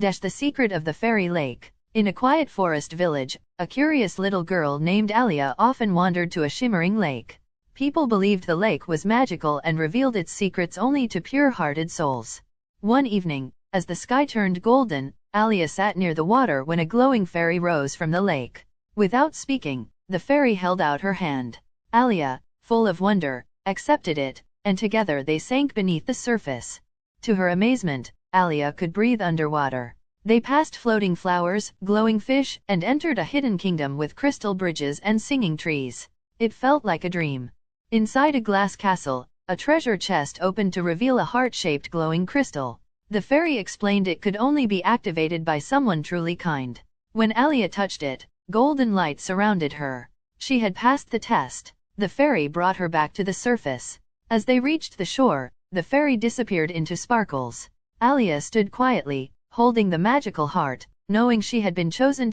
The Secret of the Fairy Lake. In a quiet forest village, a curious little girl named Alia often wandered to a shimmering lake. People believed the lake was magical and revealed its secrets only to pure-hearted souls. One evening, as the sky turned golden, Alia sat near the water when a glowing fairy rose from the lake. Without speaking, the fairy held out her hand. Alia, full of wonder, accepted it, and together they sank beneath the surface. To her amazement, Alia could breathe underwater. They passed floating flowers, glowing fish, and entered a hidden kingdom with crystal bridges and singing trees. It felt like a dream. Inside a glass castle, a treasure chest opened to reveal a heart-shaped glowing crystal. The fairy explained it could only be activated by someone truly kind. When Alia touched it, golden light surrounded her. She had passed the test. The fairy brought her back to the surface. As they reached the shore, the fairy disappeared into sparkles. Alia stood quietly, holding the magical heart, knowing she had been chosen